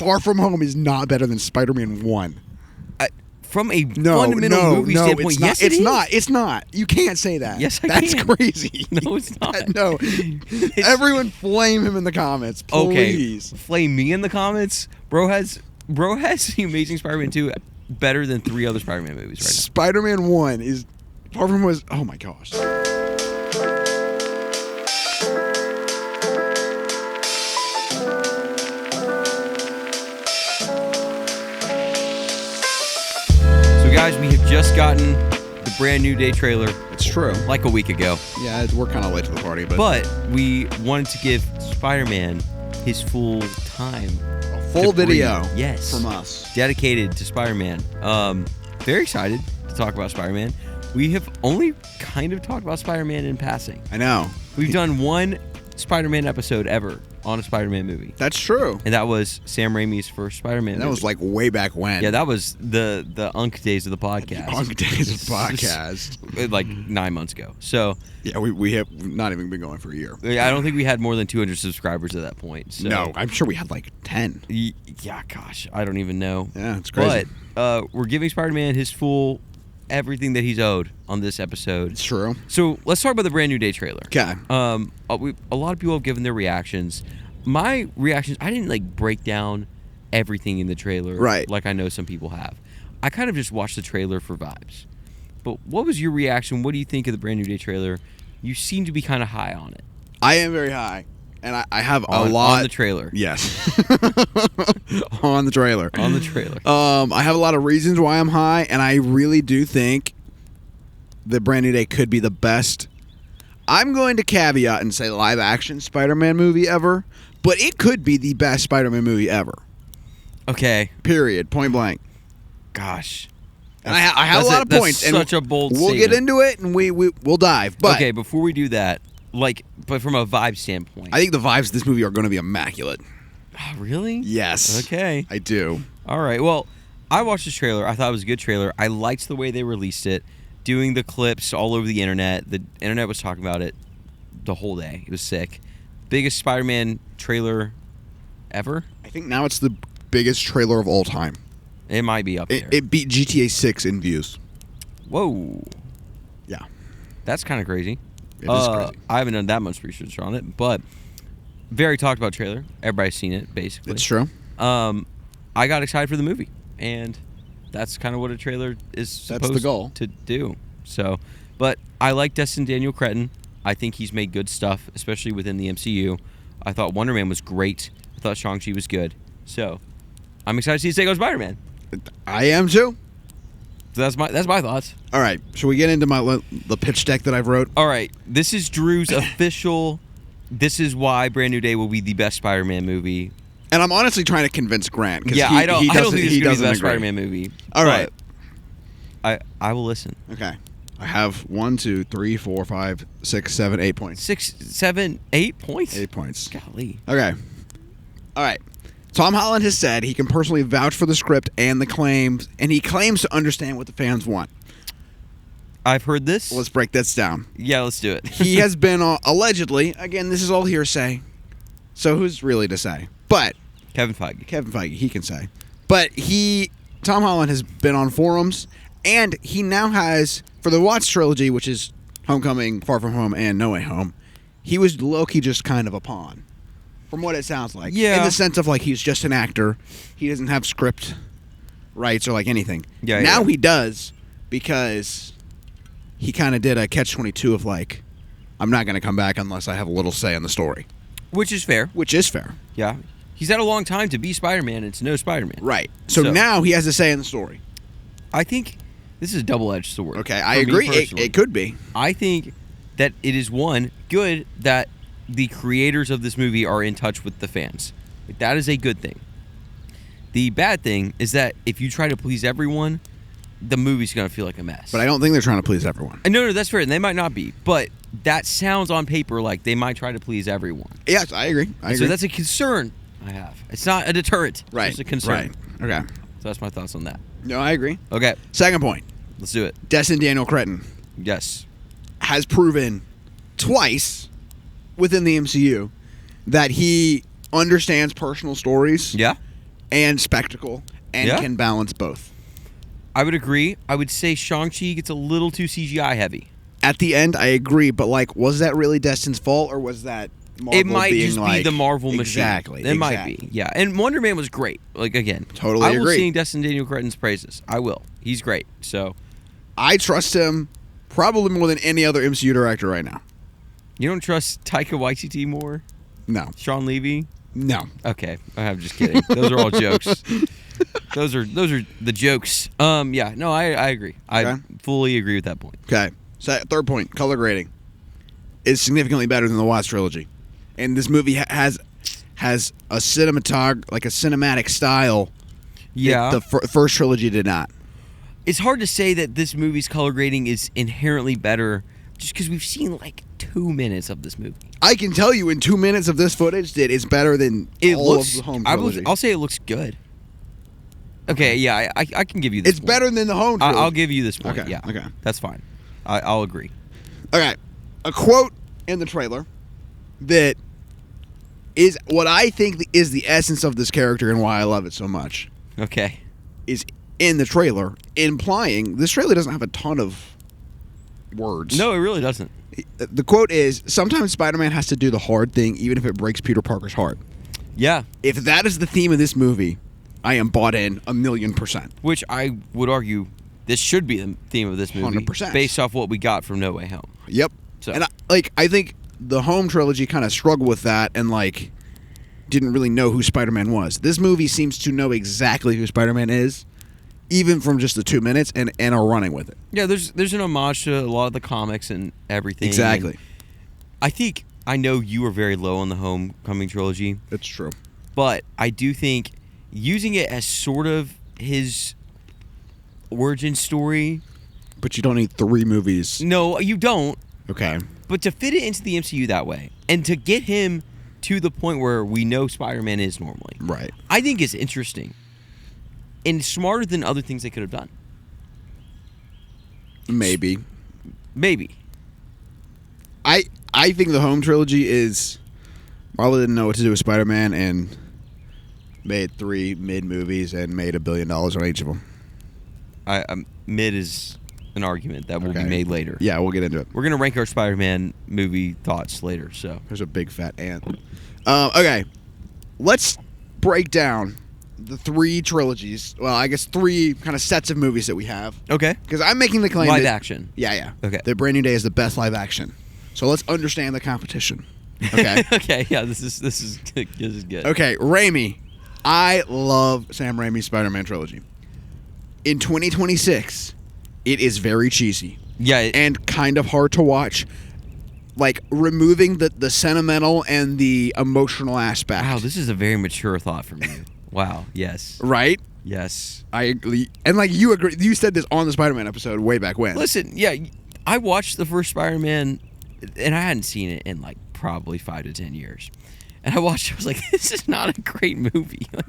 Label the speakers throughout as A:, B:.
A: Far From Home is not better than Spider-Man 1.
B: From a fundamental movie standpoint,
A: it's not,
B: yes, it is.
A: It's not. You can't say that.
B: Yes,
A: That's
B: can.
A: crazy.
B: No, it's not.
A: No. Everyone flame him in the comments, please.
B: Okay, flame me in the comments. Bro has The Amazing Spider-Man 2 better than 3 other Spider-Man movies right now.
A: Spider-Man 1 is... Far From Home is... Oh, my gosh.
B: Guys, we have just gotten the brand new day trailer.
A: It's true.
B: Like a week ago.
A: Yeah, we're kind of late to the party,
B: but we wanted to give Spider-Man his full time.
A: A full video.
B: Yes.
A: From us.
B: Dedicated to Spider-Man. Very excited to talk about Spider-Man. We have only kind of talked about Spider-Man in passing.
A: I know.
B: We've done one Spider-Man episode ever on a Spider-Man movie.
A: That's true.
B: And that was Sam Raimi's first Spider-Man movie.
A: That was like way back when.
B: Yeah, that was the Unk days of the podcast.
A: The Unk days of the podcast.
B: Like 9 months ago. So
A: yeah, we have not even been going for a year.
B: I don't think we had more than 200 subscribers at that point. So.
A: No, I'm sure we had like 10.
B: Yeah, gosh, I don't even know.
A: Yeah, it's crazy.
B: But we're giving Spider-Man his full everything that he's owed on this episode.
A: It's true.
B: So let's talk about the brand new day trailer.
A: Okay.
B: A lot of people have given their reactions. My reactions, I didn't like break down everything in the trailer,
A: right?
B: Like I know some people have. I kind of just watched the trailer for vibes. But what was your reaction? What do you think of the brand new day trailer? You seem to be kind of high on it.
A: I am very high, and I have a lot
B: on the trailer.
A: Yes, on the trailer.
B: On the trailer.
A: I have a lot of reasons why I'm high, and I really do think the brand new day could be the best. I'm going to caveat and say live action Spider-Man movie ever, but it could be the best Spider-Man movie ever.
B: Okay.
A: Period. Point blank.
B: Gosh.
A: And I have a lot of points.
B: That's such a bold
A: statement. We'll get into it, and we'll dive. But
B: okay, before we do that, but from a vibe standpoint,
A: I think the vibes of this movie are going to be immaculate.
B: Oh, really?
A: Yes.
B: Okay.
A: I do.
B: All right. Well, I watched this trailer. I thought it was a good trailer. I liked the way they released it, doing the clips all over the internet. The internet was talking about it the whole day. It was sick. Biggest Spider-Man trailer ever?
A: I think now it's the biggest trailer of all time.
B: It might be up there.
A: It beat GTA 6 in views.
B: Whoa.
A: Yeah.
B: That's kind of crazy.
A: It is crazy.
B: I haven't done that much research on it, but very talked about trailer. Everybody's seen it, basically.
A: It's true.
B: I got excited for the movie, and that's kind of what a trailer is supposed to do. So, but I like Destin Daniel Cretton. I think he's made good stuff, especially within the MCU. I thought Wonder Man was great. I thought Shang-Chi was good. So, I'm excited to see Sego Spider-Man.
A: I am too.
B: So that's my thoughts.
A: All right, should we get into the pitch deck that I've wrote?
B: All right, this is Drew's official. This is why Brand New Day will be the best Spider-Man movie.
A: And I'm honestly trying to convince Grant.
B: Yeah, I don't think this is going to be the best Spider-Man movie.
A: All right,
B: I will listen.
A: Okay, I have 1, 2, 3, 4, 5, 6, 7, 8 points.
B: 6, 7, 8 points.
A: 8 points.
B: Golly.
A: Okay. All right. Tom Holland has said he can personally vouch for the script and the claims, and he claims to understand what the fans want.
B: I've heard this.
A: Let's break this down.
B: Yeah, let's do it.
A: He has been allegedly, again, this is all hearsay, so who's really to say? But
B: Kevin Feige,
A: he can say. But Tom Holland has been on forums, and he now has, for the Watch trilogy, which is Homecoming, Far From Home, and No Way Home, he was low-key just kind of a pawn. From what it sounds like.
B: Yeah.
A: In the sense of, like, he's just an actor. He doesn't have script rights or, like, anything.
B: Yeah.
A: Now he does, because he kind of did a catch-22 of, like, I'm not going to come back unless I have a little say in the story.
B: Which is fair.
A: Yeah.
B: He's had a long time to be Spider-Man and to know Spider-Man.
A: Right. So now he has a say in the story.
B: I think this is a double-edged sword.
A: Okay, I agree. It could be.
B: I think that it is, one, good that the creators of this movie are in touch with the fans. That is a good thing. The bad thing is that if you try to please everyone, the movie's going to feel like a mess.
A: But I don't think they're trying to please everyone.
B: No, that's fair. And they might not be. But that sounds on paper like they might try to please everyone.
A: Yes, I agree.
B: So that's a concern I have. It's not a deterrent.
A: Right.
B: It's just a concern.
A: Right. Okay.
B: So that's my thoughts on that.
A: No, I agree.
B: Okay.
A: Second point.
B: Let's do it.
A: Destin Daniel Cretton.
B: Yes.
A: Has proven twice within the MCU that he understands personal stories.
B: Yeah.
A: and spectacle and can balance both.
B: I would agree. I would say Shang-Chi gets a little too CGI heavy.
A: At the end, I agree, but like, was that really Destin's fault, or was that Marvel
B: it might
A: being
B: just
A: like,
B: be the Marvel machine?
A: Exactly.
B: It might be. Yeah. And Wonder Man was great. Like, again,
A: totally
B: I will
A: agree.
B: sing Destin Daniel Cretton's praises. I will. He's great. So
A: I trust him probably more than any other MCU director right now.
B: You don't trust Taika Waititi more?
A: No.
B: Sean Levy?
A: No.
B: Okay. I'm just kidding. Those are all jokes. Those are the jokes. Yeah. No, I agree. I fully agree with that point.
A: Okay. So third point, color grading is significantly better than the Watts trilogy, and this movie has a cinematic style.
B: Yeah.
A: The first trilogy did not.
B: It's hard to say that this movie's color grading is inherently better just because we've seen like 2 minutes of this movie.
A: I can tell you in 2 minutes of this footage that it's better than all of the home trilogy.
B: I'll say it looks good. Okay, yeah, I can give you this.
A: It's better than the home trilogy.
B: I'll give you this point.
A: Okay,
B: yeah,
A: okay.
B: That's fine. I'll agree.
A: Okay, a quote in the trailer that is what I think is the essence of this character and why I love it so much.
B: Okay.
A: Is in the trailer, implying this trailer doesn't have a ton of words.
B: No, it really doesn't.
A: The quote is, sometimes Spider-Man has to do the hard thing, even if it breaks Peter Parker's heart.
B: Yeah.
A: If that is the theme of this movie, I am bought in 1,000,000%.
B: Which I would argue this should be the theme of this movie.
A: 100%.
B: Based off what we got from No Way Home.
A: Yep.
B: So.
A: And I think the home trilogy kind of struggled with that and like didn't really know who Spider-Man was. This movie seems to know exactly who Spider-Man is, even from just the 2 minutes, and are running with it.
B: Yeah, there's an homage to a lot of the comics and everything.
A: Exactly.
B: And I know you were very low on the Homecoming trilogy.
A: That's true.
B: But I do think using it as sort of his origin story.
A: But you don't need 3 movies.
B: No, you don't.
A: Okay.
B: But to fit it into the MCU that way, and to get him to the point where we know Spider-Man is normally.
A: Right.
B: I think is interesting. And smarter than other things they could have done.
A: Maybe. I think the home trilogy is probably didn't know what to do with Spider-Man and made 3 mid movies and made $1 billion on each of them.
B: Mid is an argument that will be made later.
A: Yeah, we'll get into it.
B: We're gonna rank our Spider-Man movie thoughts later. So
A: there's a big fat ant. Okay, let's break down the 3 trilogies. Well, I guess 3 kind of sets of movies that we have.
B: Okay.
A: Because I'm making the claim
B: live
A: that,
B: action.
A: Yeah.
B: Okay.
A: That Brand New Day is the best live action. So let's understand the competition. Okay.
B: Okay. Yeah. This is good.
A: Okay, Raimi. I love Sam Raimi's Spider-Man trilogy. In 2026, it is very cheesy.
B: Yeah.
A: And kind of hard to watch. Like, removing the sentimental and the emotional aspect.
B: Wow, this is a very mature thought from you. Wow, yes.
A: Right?
B: Yes.
A: I agree. And, like, you agree. You said this on the Spider-Man episode way back when.
B: Listen, yeah, I watched the first Spider-Man, and I hadn't seen it in, like, probably 5 to 10 years. And I watched it, I was like, this is not a great movie. Like,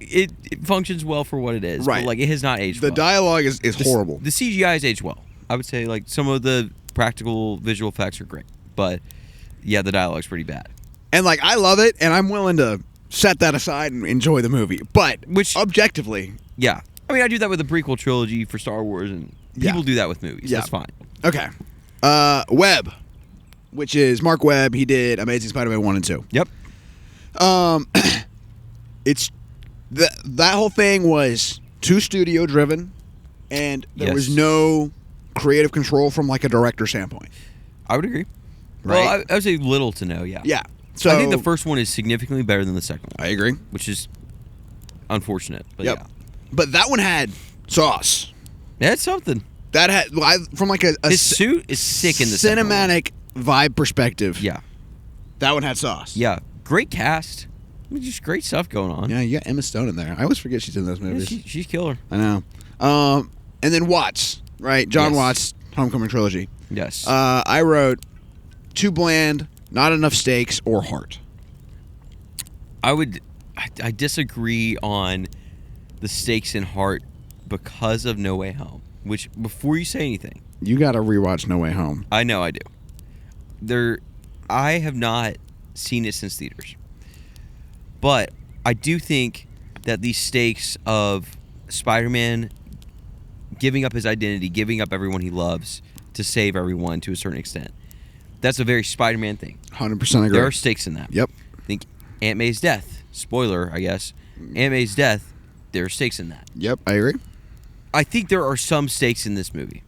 B: it functions well for what it is.
A: Right.
B: But, like, it has not aged
A: well.
B: The
A: dialogue is horrible.
B: The CGI has aged well. I would say, like, some of the practical visual effects are great. But, yeah, the dialogue's pretty bad. And,
A: like, I love it, and I'm willing to set that aside and enjoy the movie. But, objectively...
B: Yeah. I mean, I do that with the prequel trilogy for Star Wars, and people do that with movies. Yeah. That's fine.
A: Okay. Webb, which is Mark Webb. He did Amazing Spider-Man 1 and 2.
B: Yep.
A: It's... That whole thing was too studio-driven, and there was no creative control from, like, a director standpoint.
B: I would agree.
A: Right?
B: Well, I would say little to no, yeah.
A: Yeah. So
B: I think the first one is significantly better than the second one.
A: I agree.
B: Which is unfortunate, but yeah.
A: But that one had sauce.
B: That's something.
A: That had, from like a
B: his suit is sick in the
A: cinematic vibe perspective.
B: Yeah.
A: That one had sauce.
B: Yeah. Great cast. I mean, just great stuff going on.
A: Yeah, you got Emma Stone in there. I always forget she's in those movies.
B: Yeah, she's killer.
A: I know. And then Watts, right? John Watts, Homecoming trilogy.
B: Yes.
A: I wrote too bland, not enough stakes, or heart.
B: I disagree on the stakes and heart because of No Way Home. Which, before you say anything,
A: you got to rewatch No Way Home.
B: I know I do. I have not seen it since theaters. But I do think that the stakes of Spider-Man giving up his identity, giving up everyone he loves to save everyone to a certain extent, that's a very Spider-Man thing.
A: 100% agree.
B: There are stakes in that.
A: Yep.
B: I think Aunt May's death, spoiler, I guess, Aunt May's death, there are stakes in that.
A: Yep, I agree.
B: I think there are some stakes in this movie.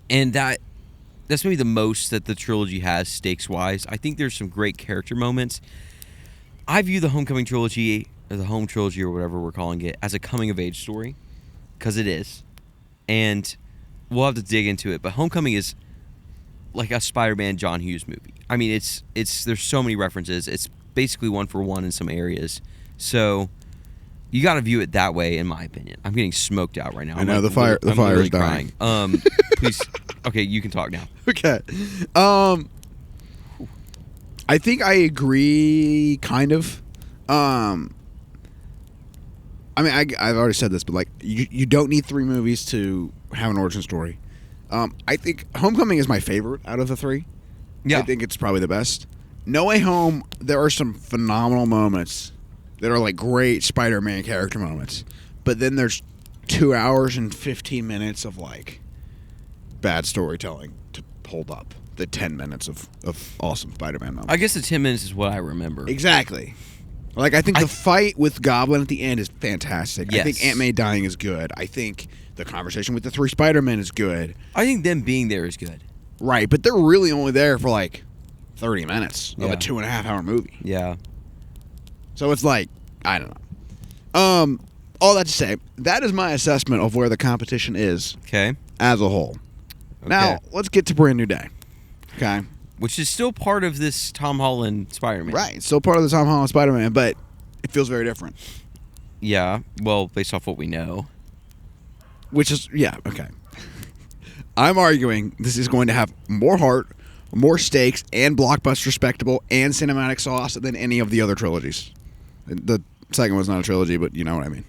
B: And that's maybe the most that the trilogy has stakes-wise. I think there's some great character moments. I view the Homecoming trilogy, or the Home trilogy, or whatever we're calling it, as a coming-of-age story, because it is. And we'll have to dig into it, but Homecoming is like a Spider-Man John Hughes movie. I mean, it's there's so many references. It's basically one for one in some areas. So you got to view it that way, in my opinion. I'm getting smoked out right now.
A: I know the fire is dying.
B: Please, okay, you can talk now.
A: Okay. I think I agree, kind of. I mean, I've already said this, but like, you don't need 3 movies to have an origin story. I think Homecoming is my favorite out of the 3.
B: Yeah.
A: I think it's probably the best. No Way Home, there are some phenomenal moments that are like great Spider-Man character moments, but then there's 2 hours and 15 minutes of like bad storytelling to hold up the 10 minutes of awesome Spider-Man moments.
B: I guess the 10 minutes is what I remember.
A: Exactly. Like, I think the fight with Goblin at the end is fantastic.
B: Yes.
A: I think Aunt May dying is good. I think the conversation with the 3 Spider-Men is good.
B: I think them being there is good.
A: Right, but they're really only there for like 30 minutes of
B: Yeah.
A: a 2.5-hour movie.
B: Yeah.
A: So it's like, I don't know. All that to say, that is my assessment of where the competition is
B: Okay.
A: as a whole.
B: Okay.
A: Now, let's get to Brand New Day. Okay?
B: Which is still part of this Tom Holland Spider-Man.
A: Right, it's still part of the Tom Holland Spider-Man, but it feels very different.
B: Yeah. Well, based off what we know.
A: Which is, yeah, okay. I'm arguing this is going to have more heart, more stakes, and blockbuster spectacle, and cinematic sauce than any of the other trilogies. The second one's not a trilogy, but you know what I mean.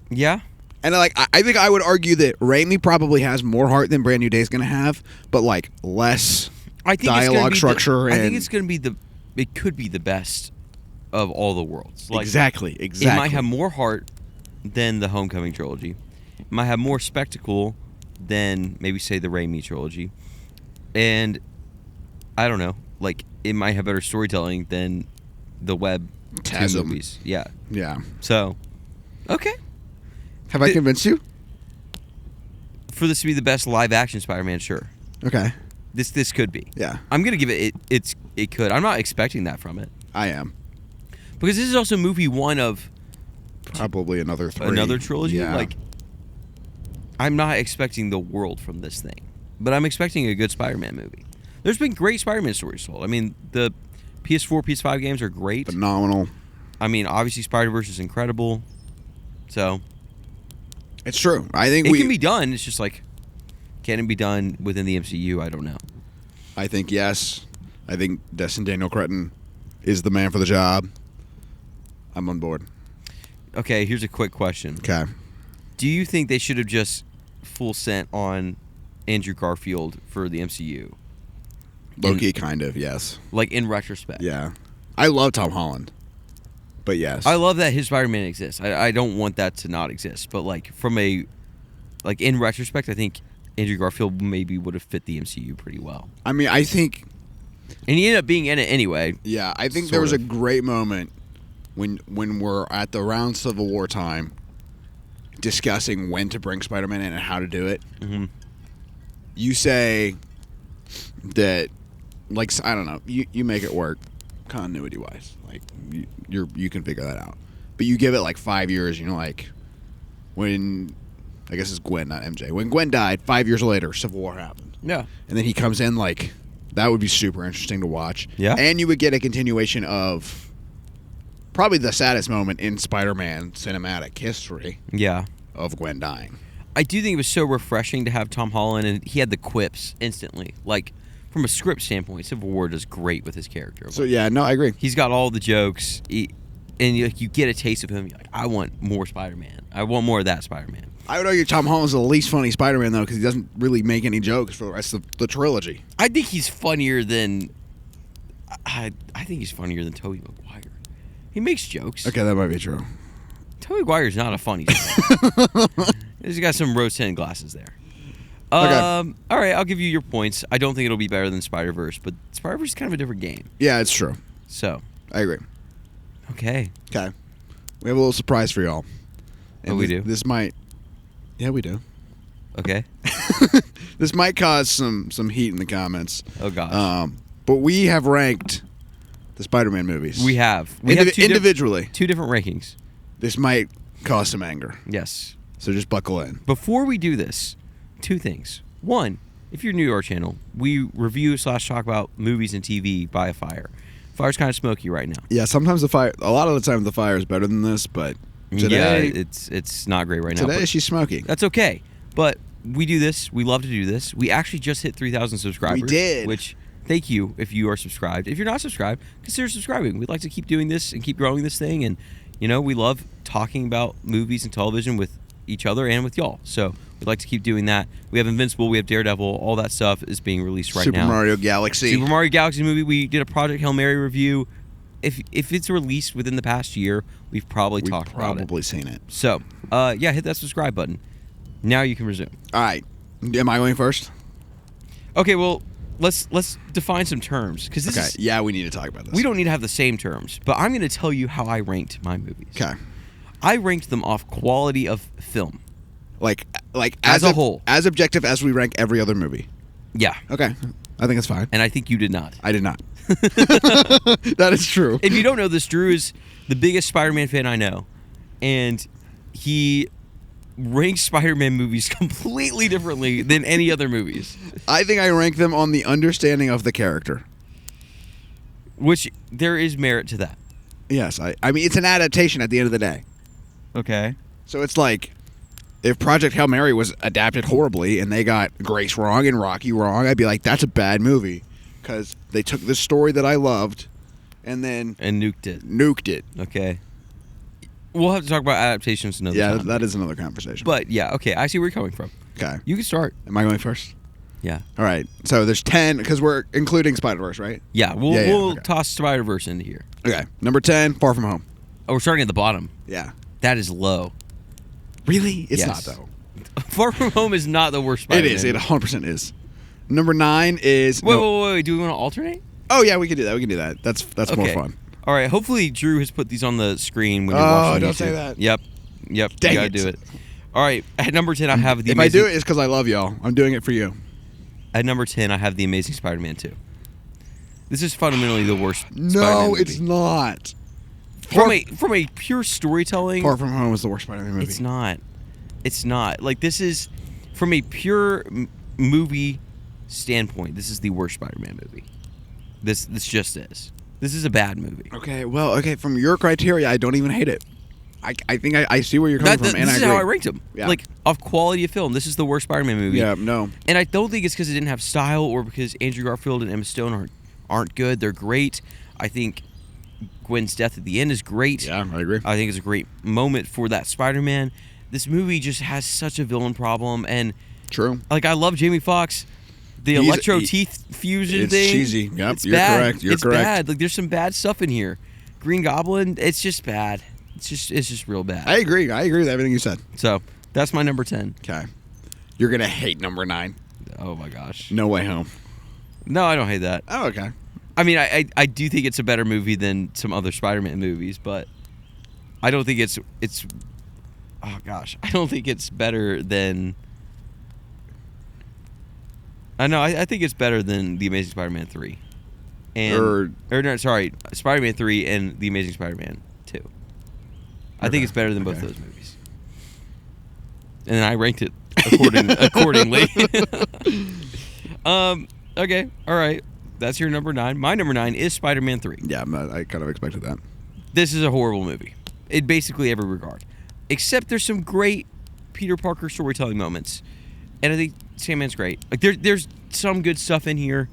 B: Yeah.
A: And like, I think I would argue that Raimi probably has more heart than Brand New Day is going to have, but like less dialogue structure.
B: I think it's going to be it could be the best of all the worlds. Like,
A: exactly.
B: It might have more heart than the Homecoming trilogy. It might have more spectacle than maybe say the Raimi trilogy. And I don't know, like it might have better storytelling than the Webb
A: TASM
B: movies. Yeah.
A: Yeah.
B: So, okay.
A: Have I convinced you?
B: For this to be the best live action Spider-Man, sure.
A: Okay.
B: This could be.
A: Yeah.
B: I'm gonna give it. It could. I'm not expecting that from it
A: I am.
B: because this is also movie 1 of
A: Probably another 3.
B: another trilogy.
A: Yeah.
B: Like, I'm not expecting the world from this thing, but I'm expecting a good Spider-Man movie. There's been great Spider-Man stories told. I mean, the PS4, PS5 games are great.
A: Phenomenal.
B: I mean, obviously Spider-Verse is incredible. So
A: It's true. I think
B: it can be done. It's just like, can it be done within the MCU? I don't know.
A: I think yes. I think Destin Daniel Cretton is the man for the job. I'm on board.
B: Okay, here's a quick question.
A: Okay.
B: Do you think they should have just full sent on Andrew Garfield for the MCU?
A: Low-key, kind of, yes.
B: Like, in retrospect.
A: Yeah. I love Tom Holland. But yes.
B: I love that his Spider-Man exists. I don't want that to not exist. But, like, in retrospect, I think Andrew Garfield maybe would have fit the MCU pretty well.
A: I mean, I think...
B: And he ended up being in it anyway.
A: Yeah, I think there was a great moment when we're at the around Civil War time discussing when to bring Spider-Man in and how to do it.
B: Mm-hmm.
A: You say that, like, I don't know, you make it work continuity-wise. Like, you can figure that out. But you give it, like, 5 years, you know, like, when, I guess it's Gwen, not MJ. When Gwen died, 5 years later, Civil War happened.
B: Yeah.
A: And then he comes in, like, that would be super interesting to watch.
B: Yeah.
A: And you would get a continuation of probably the saddest moment in Spider-Man cinematic history.
B: Yeah.
A: Of Gwen dying.
B: I do think it was so refreshing to have Tom Holland, and he had the quips instantly. Like, from a script standpoint, Civil War does great with his character.
A: So, yeah, no, I agree.
B: He's got all the jokes, and you get a taste of him. You're like, I want more Spider-Man. I want more of that Spider-Man.
A: I would argue Tom Holland's the least funny Spider-Man, though, because he doesn't really make any jokes for the rest of the trilogy.
B: I think he's funnier than... I think he's funnier than Tobey Maguire. He makes jokes.
A: Okay, that might be true.
B: Tobey Maguire's not a funny He's got some rose-tinted glasses there.
A: Okay.
B: All right, I'll give you your points. I don't think it'll be better than Spider-Verse, but Spider-Verse is kind of a different game.
A: Yeah, it's true.
B: So.
A: I agree.
B: Okay.
A: Okay. We have a little surprise for y'all.
B: And we do?
A: This might... Yeah, we do.
B: Okay.
A: This might cause some heat in the comments.
B: Oh, gosh.
A: But we have ranked the Spider-Man movies.
B: We have. We have
A: individually.
B: Two different rankings.
A: This might cause some anger.
B: Yes.
A: So just buckle in.
B: Before we do this, two things. One, if you're new to our channel, we review / talk about movies and TV by a fire. Fire's kind of smoky right now.
A: Yeah, sometimes a lot of the time the fire is better than this, but today...
B: Yeah, it's not great right now.
A: Today she's smoky.
B: That's okay. But we do this. We love to do this. We actually just hit 3,000 subscribers.
A: We did.
B: Which, thank you if you are subscribed. If you're not subscribed, consider subscribing. We'd like to keep doing this and keep growing this thing. And, we love talking about movies and television with each other and with y'all. So we'd like to keep doing that. We have Invincible, we have Daredevil, all that stuff is being released right now.
A: Super Mario Galaxy.
B: Super Mario Galaxy movie. We did a Project Hail Mary review. If it's released within the past year, we've probably talked about it.
A: Probably seen it.
B: So, hit that subscribe button. Now you can resume.
A: All right. Am I going first?
B: Okay, well, let's define some terms because this is,
A: yeah, we need to talk about this.
B: We don't need to have the same terms, but I'm going to tell you how I ranked my movies.
A: Okay.
B: I ranked them off quality of film.
A: Like
B: as a whole.
A: As objective as we rank every other movie.
B: Yeah.
A: Okay. I think it's fine.
B: And I think you did not.
A: I did not. That is true.
B: If you don't know this, Drew is the biggest Spider-Man fan I know. And he ranks Spider-Man movies completely differently than any other movies.
A: I think I rank them on the understanding of the character.
B: Which, there is merit to that.
A: Yes. I mean, it's an adaptation at the end of the day.
B: Okay.
A: So it's like, if Project Hail Mary was adapted horribly and they got Grace wrong and Rocky wrong, I'd be like, that's a bad movie. Because they took this story that I loved and then...
B: And nuked it.
A: Nuked it.
B: Okay. We'll have to talk about adaptations another time.
A: Yeah, that is another conversation.
B: But, yeah, okay. I see where you're coming from.
A: Okay.
B: You can start.
A: Am I going first?
B: Yeah.
A: All right. So there's 10, because we're including Spider-Verse, right?
B: Yeah, we'll
A: okay.
B: toss Spider-Verse into here.
A: Okay. Number 10, Far From Home.
B: Oh, we're starting at the bottom.
A: Yeah.
B: That is low.
A: Really? It's
B: Yes.
A: not, though.
B: Far From Home is not the worst Spider-Man.
A: It is. It 100% is. Number 9 is...
B: Wait. Do we want to alternate?
A: Oh, yeah, we can do that. We can do that. That's
B: okay.
A: more fun.
B: All right. Hopefully, Drew has put these on the screen when you're watching
A: Oh, don't
B: YouTube.
A: say that.
B: Yep.
A: Dang
B: you got to
A: it.
B: do it. All right. At number 10, I have the
A: If
B: amazing...
A: I do it, it's because I love y'all. I'm doing it for you.
B: At number 10, I have The Amazing Spider-Man 2. This is fundamentally the worst Spider-Man
A: No,
B: movie.
A: it's not.
B: From a pure storytelling...
A: Far From Home is the worst Spider-Man movie.
B: It's not. It's not. Like, this is... From a pure movie standpoint, this is the worst Spider-Man movie. This just is. This is a bad movie.
A: Okay, from your criteria, I don't even hate it. I think I see where you're coming from, and I agree.
B: This is how I ranked them.
A: Yeah.
B: Like, off quality of film, this is the worst Spider-Man movie.
A: Yeah, no.
B: And I don't think it's because it didn't have style or because Andrew Garfield and Emma Stone aren't good. They're great. I think Gwen's death at the end is great.
A: Yeah, I agree.
B: I think it's a great moment for that Spider-Man. This movie just has such a villain problem, and
A: True.
B: like, I love Jamie Foxx. The electro teeth fusion
A: it's
B: thing.
A: It's cheesy. Yep,
B: it's
A: you're
B: bad.
A: correct. You're
B: it's
A: correct.
B: Bad. Like, there's some bad stuff in here. Green Goblin, it's just bad. It's just real bad.
A: I agree with everything you said.
B: So that's my number 10.
A: Okay. You're gonna hate number 9.
B: Oh my gosh.
A: No Way Home.
B: No, I don't hate that.
A: Oh, okay.
B: I mean, I do think it's a better movie than some other Spider-Man movies, but I don't think it's. Oh gosh, I don't think it's better than. I think it's better than The Amazing Spider-Man 3. Spider-Man 3 and The Amazing Spider-Man 2. I think it's better than both those movies. And then I ranked it accordingly. Okay, all right. That's your number 9. My number 9 is Spider-Man 3.
A: Yeah, I kind of expected that.
B: This is a horrible movie in basically every regard. Except there's some great Peter Parker storytelling moments. And I think Sandman's great. Like, there's some good stuff in here.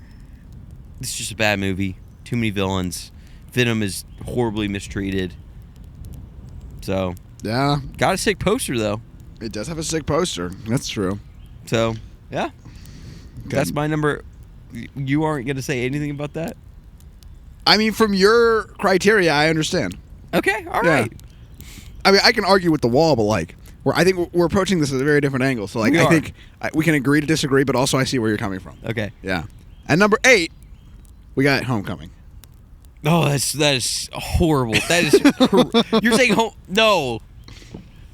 B: This is just a bad movie. Too many villains. Venom is horribly mistreated. So,
A: yeah.
B: Got a sick poster, though.
A: It does have a sick poster. That's true.
B: So, yeah.
A: Okay.
B: That's my number. You aren't going to say anything about that?
A: I mean, from your criteria, I understand.
B: Okay, all right.
A: I mean, I can argue with the wall, but like, I think we're approaching this at a very different angle. So like, I think we can agree to disagree, but also I see where you're coming from.
B: Okay.
A: Yeah. At number 8, we got Homecoming.
B: Oh, that is horrible. That is you're saying no.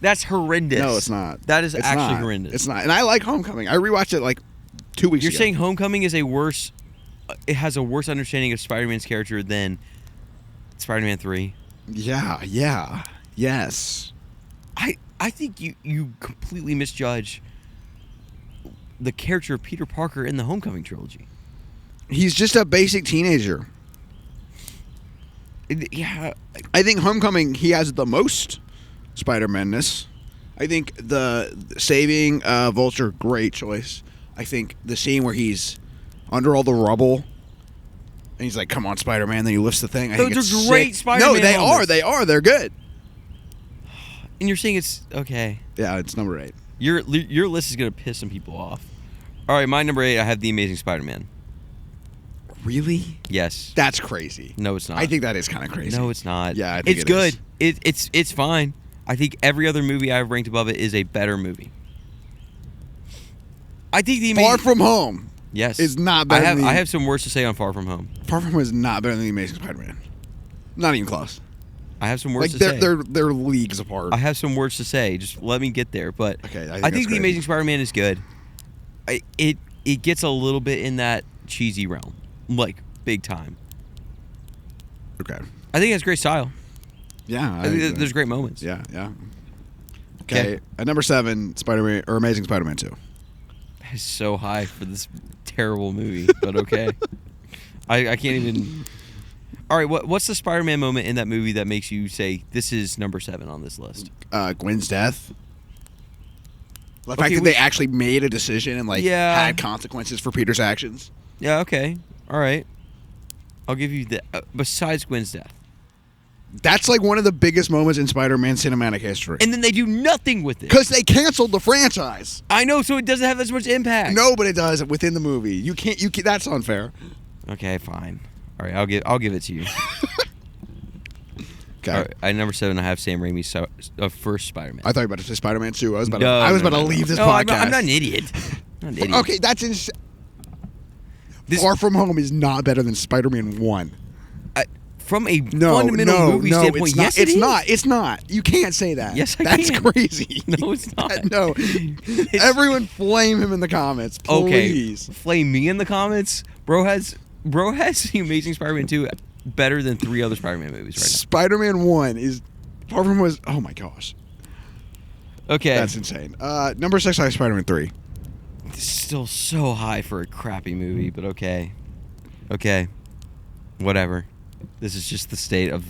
B: That's horrendous.
A: No, it's not.
B: That is actually horrendous.
A: It's not. And I like Homecoming. I rewatched it like 2 weeks ago.
B: You're saying Homecoming is it has a worse understanding of Spider-Man's character than Spider-Man 3?
A: Yeah. Yes.
B: I think you completely misjudge the character of Peter Parker in the Homecoming trilogy.
A: He's just a basic teenager.
B: Yeah.
A: I think Homecoming, he has the most Spider-Man-ness. I think the saving Vulture, great choice. I think the scene where he's under all the rubble and he's like, "Come on, Spider-Man," then he lifts the thing. I think it's
B: Those are great Spider-Man
A: No, they
B: moments.
A: are. They're good.
B: And you're saying it's okay.
A: Yeah, it's number 8.
B: Your list is going to piss some people off. All right, my number 8, I have The Amazing Spider-Man.
A: Really?
B: Yes.
A: That's crazy.
B: No, it's not.
A: I think that is kind of crazy.
B: No, it's not.
A: Yeah, I think
B: it's good. It's fine. I think every other movie I've ranked above it is a better movie. I think The Amazing...
A: Far From Home.
B: Yes.
A: Is not better than...
B: I have some words to say on Far From Home.
A: Far From Home is not better than The Amazing Spider-Man. Not even close.
B: I have some words to
A: say.
B: say.
A: They're leagues apart.
B: I have some words to say. Just let me get there. But
A: okay,
B: I think The Amazing Spider-Man is good. It gets a little bit in that cheesy realm, like big time.
A: Okay.
B: I think it has great style.
A: Yeah,
B: I think there's great moments.
A: Yeah. Okay. At number 7, Spider-Man or Amazing Spider-Man 2.
B: That is so high for this terrible movie, but okay. I can't even. All right, what's the Spider-Man moment in that movie that makes you say this is number 7 on this list?
A: Gwen's death. The fact that they actually made a decision and had consequences for Peter's actions.
B: Yeah. Okay. All right. I'll give you that. Besides Gwen's death,
A: that's like one of the biggest moments in Spider-Man cinematic history.
B: And then they do nothing with it
A: because they canceled the franchise.
B: I know, so it doesn't have as much impact.
A: No, but it does within the movie. You can't. That's unfair.
B: Okay, fine. All right, I'll give it to you.
A: Okay.
B: Right, at number 7, I have Sam Raimi's first Spider-Man.
A: I thought you were about to say Spider-Man 2. I was about to leave this podcast.
B: I'm not an idiot.
A: Okay, that's insane. Far From Home is not better than Spider-Man 1.
B: From a fundamental movie standpoint, yes,
A: it's not. It's not. You can't say that.
B: Yes,
A: That's crazy.
B: No, it's not.
A: No. Everyone flame him in the comments, please.
B: Okay, flame me in the comments. Bro has The Amazing Spider-Man 2 better than 3 other Spider-Man movies right now.
A: Spider-Man 1 is... Far From was... Oh, my gosh.
B: Okay.
A: That's insane. Number 6, I have Spider-Man 3.
B: It's still so high for a crappy movie, but okay. Okay. Whatever. This is just the state of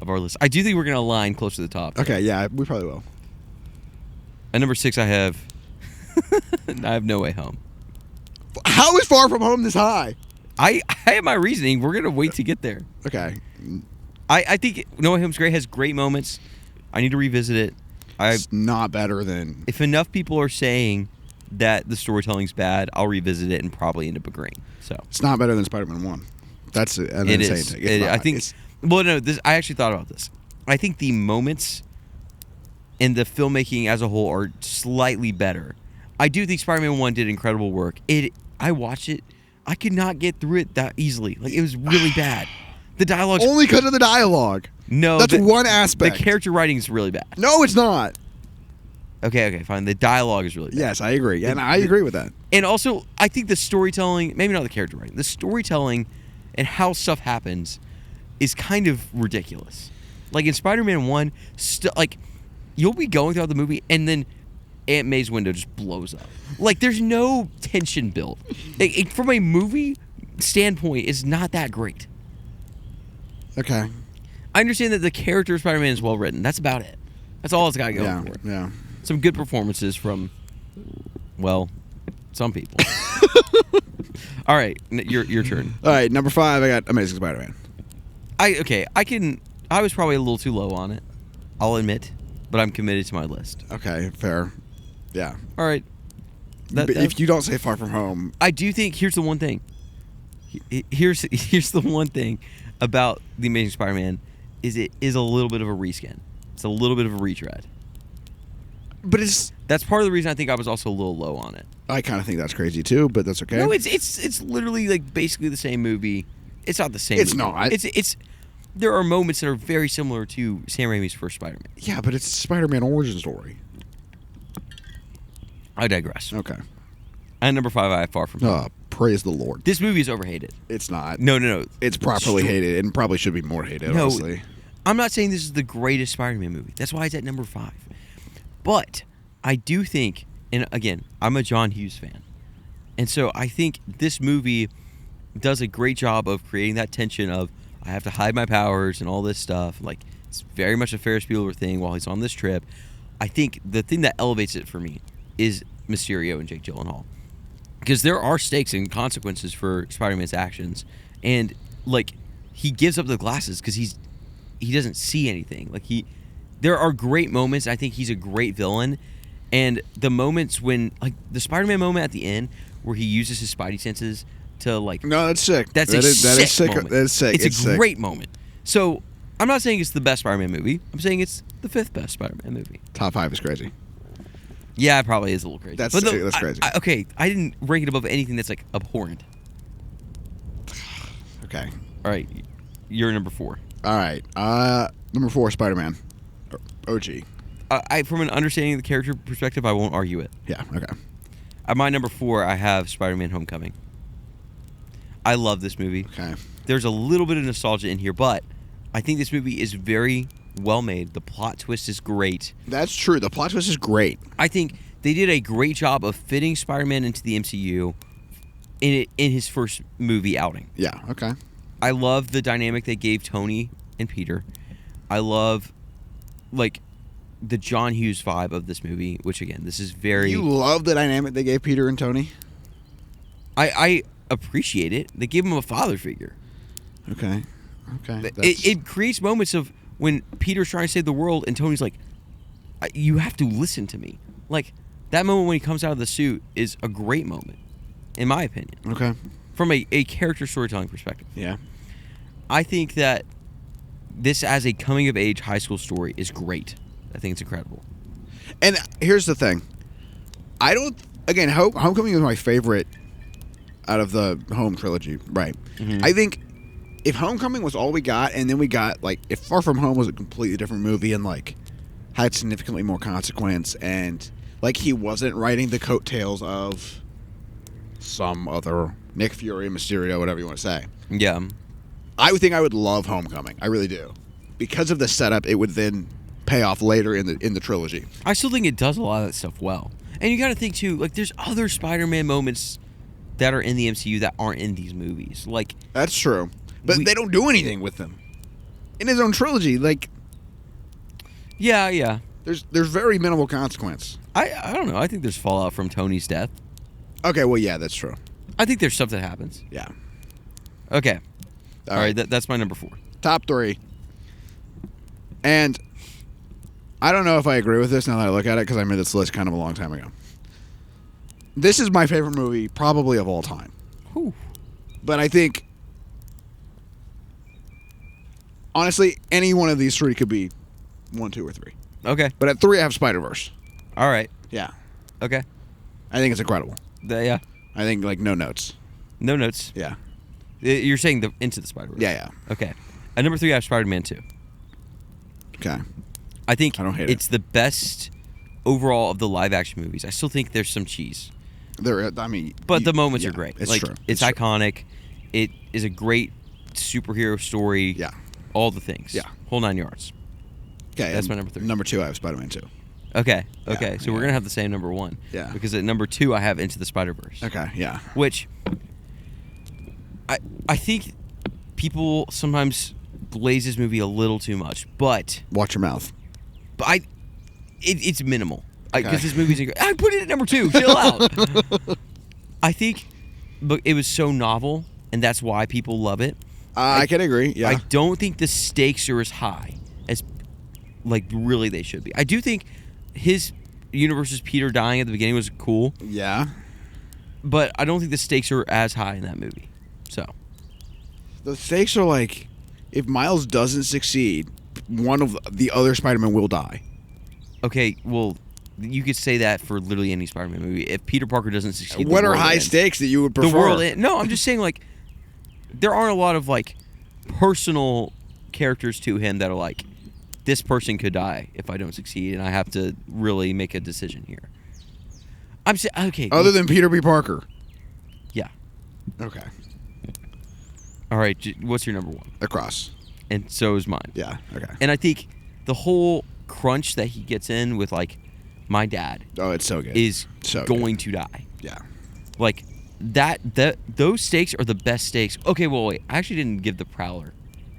B: our list. I do think we're going to align close to the top.
A: Okay, yeah, we probably will.
B: At number 6, I have No Way Home.
A: How is Far From Home this high?
B: I have my reasoning. We're going to wait to get there.
A: Okay.
B: I think No Way Home's great. Has great moments. I need to revisit it.
A: It's not better than...
B: If enough people are saying that the storytelling's bad, I'll revisit it and probably end up agreeing. So
A: it's not better than Spider-Man 1. That's an insane thing.
B: I think... Well, no, I actually thought about this. I think the moments in the filmmaking as a whole are slightly better. I do think Spider-Man 1 did incredible work. I watched it. I could not get through it that easily. Like, it was really bad. The dialogue...
A: Only because of the dialogue.
B: No.
A: That's one aspect.
B: The character writing is really bad.
A: No, it's not.
B: Okay, fine. The dialogue is really bad.
A: Yes, I agree. And I agree with that.
B: And also, I think the storytelling... Maybe not the character writing. The storytelling and how stuff happens is kind of ridiculous. Like, in Spider-Man 1, you'll be going throughout the movie, and then Aunt May's window just blows up. Like, there's no tension built. From a movie standpoint, it's not that great.
A: Okay.
B: I understand that the character of Spider-Man is well written. That's about it. That's all it's got going for.
A: Yeah.
B: Some good performances from, well, some people. All right, your turn.
A: All right, number 5, I got Amazing Spider-Man.
B: I was probably a little too low on it. I'll admit, but I'm committed to my list.
A: Okay, fair. Yeah.
B: All right.
A: If you don't say Far From Home,
B: I do think here's the one thing. Here's the one thing. about The Amazing Spider-Man is it is a little bit of a reskin. It's a little bit of a retread.
A: But
B: that's part of the reason I think I was also a little low on it.
A: I kind of think that's crazy too, but that's okay.
B: No, it's literally like basically the same movie. It's not the same.
A: It's
B: movie.
A: not.
B: It's there are moments that are very similar to Sam Raimi's first Spider-Man.
A: Yeah, but it's a Spider-Man origin story.
B: I digress.
A: Okay.
B: And number 5, I have Far From Home.
A: Praise the Lord.
B: This movie is overhated.
A: It's not.
B: No.
A: It's properly hated and probably should be more hated, honestly.
B: I'm not saying this is the greatest Spider-Man movie. That's why it's at number 5. But I do think, and again, I'm a John Hughes fan. And so I think this movie does a great job of creating that tension of I have to hide my powers and all this stuff. Like, it's very much a Ferris Bueller thing while he's on this trip. I think the thing that elevates it for me is Mysterio and Jake Gyllenhaal. Because there are stakes and consequences for Spider-Man's actions. And, like, he gives up the glasses because he doesn't see anything. Like, there are great moments. I think he's a great villain. And the moments when, like, the Spider-Man moment at the end where he uses his Spidey senses to, like...
A: No, that's sick.
B: That is sick moment.
A: That is sick.
B: It's a great moment. So, I'm not saying it's the best Spider-Man movie. I'm saying it's the 5th best Spider-Man movie.
A: Top 5 is crazy.
B: Yeah, it probably is a little crazy.
A: That's crazy.
B: Okay, I didn't rank it above anything that's, like, abhorrent.
A: Okay.
B: All right, you're number 4.
A: All right. Number 4, Spider-Man. OG.
B: From an understanding of the character perspective, I won't argue it.
A: Yeah, okay.
B: At my number 4, I have Spider-Man Homecoming. I love this movie.
A: Okay.
B: There's a little bit of nostalgia in here, but I think this movie is very well made. The plot twist is great.
A: That's true. The plot twist is great.
B: I think they did a great job of fitting Spider-Man into the MCU in his first movie outing.
A: Yeah, okay.
B: I love the dynamic they gave Tony and Peter. I love, like, the John Hughes vibe of this movie, which, again, this is very...
A: You love the dynamic they gave Peter and Tony?
B: I appreciate it. They gave him a father figure.
A: Okay.
B: It creates moments of when Peter's trying to save the world and Tony's like, you have to listen to me. Like, that moment when he comes out of the suit is a great moment, in my opinion.
A: Okay.
B: From a character storytelling perspective.
A: Yeah. I
B: think that this as a coming-of-age high school story is great. I think it's incredible.
A: And here's the thing. I don't... Again, Homecoming is my favorite out of the Home trilogy. Right. Mm-hmm. I think if Homecoming was all we got, and then we got, like... If Far From Home was a completely different movie and, like, had significantly more consequence and, like, he wasn't riding the coattails of some other Nick Fury, Mysterio, whatever you want to say.
B: Yeah.
A: I would think I would love Homecoming. I really do. Because of the setup, it would then pay off later in the trilogy.
B: I still think it does a lot of that stuff well. And you got to think, too, like, there's other Spider-Man moments that are in the MCU that aren't in these movies. Like,
A: that's true. But they don't do anything with them. In his own trilogy, like...
B: Yeah.
A: There's very minimal consequence.
B: I don't know. I think there's fallout from Tony's death.
A: Okay, well, yeah, that's true.
B: I think there's stuff that happens.
A: Yeah.
B: Okay. All right. That's my number 4.
A: Top 3. And I don't know if I agree with this now that I look at it because I made this list kind of a long time ago. This is my favorite movie probably of all time.
B: Whew.
A: But I think, honestly, any one of these 3 could be 1, 2, or 3.
B: Okay.
A: But at 3, I have Spider-Verse.
B: All right.
A: Yeah.
B: Okay.
A: I think it's incredible.
B: Yeah.
A: I think, like, no notes.
B: No notes.
A: Yeah.
B: You're saying Into the Spider-Verse?
A: Yeah.
B: Okay. At number 3, I have Spider-Man 2.
A: Okay.
B: I think
A: I don't hate
B: it's the best overall of the live-action movies. I still think there's some cheese.
A: But
B: the moments are great.
A: It's true.
B: It's iconic. True. It is a great superhero story.
A: Yeah.
B: All the things.
A: Yeah.
B: Whole 9 yards.
A: Okay.
B: That's my number 3.
A: Number 2, I have Spider-Man 2.
B: Okay. So we're going to have the same number 1.
A: Yeah.
B: Because at number 2, I have Into the Spider-Verse.
A: Okay, yeah.
B: Which I think people sometimes blaze this movie a little too much, but...
A: Watch your mouth.
B: But it's minimal. Because this movie's... I put it at number 2. Chill out. I think it was so novel, and that's why people love it.
A: I can agree, yeah.
B: I don't think the stakes are as high as, like, really they should be. I do think his universe's Peter dying at the beginning was cool.
A: Yeah.
B: But I don't think the stakes are as high in that movie. So.
A: The stakes are, like... if Miles doesn't succeed, one of the other Spider-Man will die.
B: Okay, well, you could say that for literally any Spider-Man movie. If Peter Parker doesn't succeed,
A: what are high stakes that you would prefer?
B: The world no, I'm just saying, like, there aren't a lot of, like, personal characters to him that are like, this person could die if I don't succeed, and I have to really make a decision here. I'm saying, okay.
A: Other than Peter B. Parker.
B: Yeah.
A: Okay.
B: All right, what's your number one?
A: Across.
B: And so is mine.
A: Yeah, okay.
B: And I think the whole crunch that he gets in with, like, my dad.
A: Oh, it's so good.
B: Is going to die.
A: Yeah.
B: Like, those stakes are the best stakes. Okay, well, wait. I actually didn't give the Prowler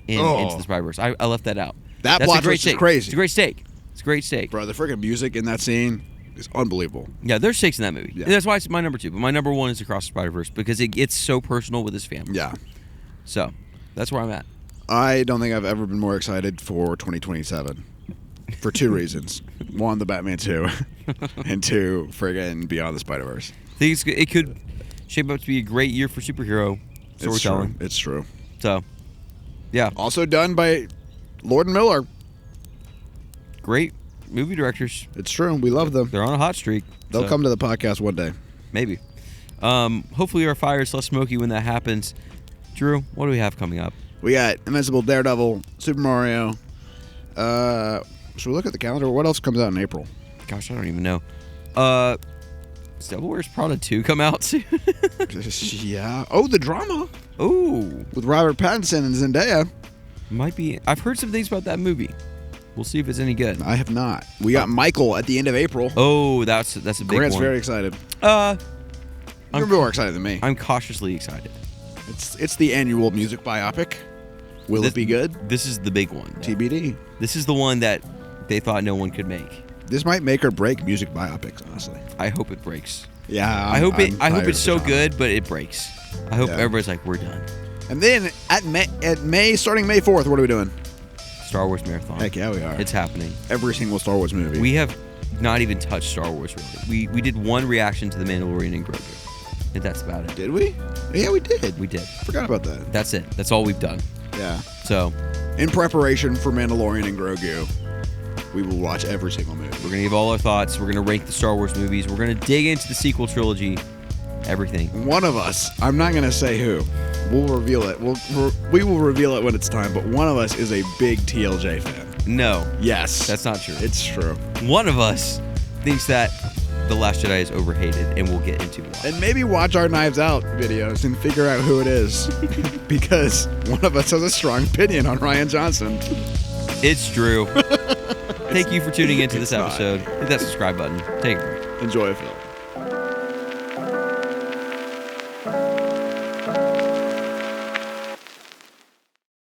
B: into the Spider-Verse. I left that out.
A: That's plot twist is crazy.
B: It's a great steak. It's a great steak.
A: Bro, the freaking music in that scene is unbelievable.
B: Yeah, there's stakes in that movie. Yeah. And that's why it's my number 2. But my number 1 is Across the Spider-Verse because it gets so personal with his family. Yeah. So, that's where I'm at.
A: I don't think I've ever been more excited for 2027 for 2 reasons. 1, the Batman 2, and 2, friggin' Beyond the Spider-Verse.
B: I think it could shape up to be a great year for superhero storytelling.
A: It's true.
B: So, yeah.
A: Also done by Lord and Miller.
B: Great movie directors.
A: It's true. We love them.
B: They're on a hot streak.
A: They'll come to the podcast one day.
B: Maybe. Hopefully our fire is less smoky when that happens. Drew, what do we have coming up?
A: We got Invincible, Daredevil, Super Mario. Should we look at the calendar? What else comes out in April?
B: Gosh, I don't even know. Does Devil Wears Prada 2 come out soon?
A: Yeah. Oh, the drama.
B: Oh.
A: With Robert Pattinson and Zendaya.
B: Might be. I've heard some things about that movie. We'll see if it's any good.
A: I have not. We got Michael at the end of April.
B: Oh, that's a big
A: Grant's
B: one.
A: very excited. You're more excited than me.
B: I'm cautiously excited.
A: It's the annual music biopic. Will it be good?
B: This is the big one.
A: TBD.
B: This is the one that they thought no one could make.
A: This might make or break music biopics, honestly.
B: I hope it breaks.
A: Yeah.
B: I hope it's so good, but it breaks. I hope everybody's like, we're done.
A: And then starting May 4th, what are we doing?
B: Star Wars Marathon.
A: Heck yeah, we are.
B: It's happening.
A: Every single Star Wars movie.
B: We have not even touched Star Wars, really. We did one reaction to The Mandalorian and Grogu. And that's about it.
A: Did we? Yeah, we did.
B: We did.
A: Forgot about that.
B: That's it. That's all we've done.
A: Yeah.
B: So,
A: in preparation for Mandalorian and Grogu, we will watch every single movie.
B: We're going to give all our thoughts. We're going to rank the Star Wars movies. We're going to dig into the sequel trilogy. Everything.
A: One of us, I'm not going to say who, we'll reveal it. We will reveal it when it's time, but one of us is a big TLJ fan.
B: No.
A: Yes.
B: That's not true.
A: It's true.
B: One of us thinks that The Last Jedi is overhated, and we'll get into why.
A: And maybe watch our Knives Out videos and figure out who it is. Because one of us has a strong opinion on Rian Johnson.
B: It's true. Thank you for tuning into this episode. Hit that subscribe button. Take a break.
A: Enjoy a film.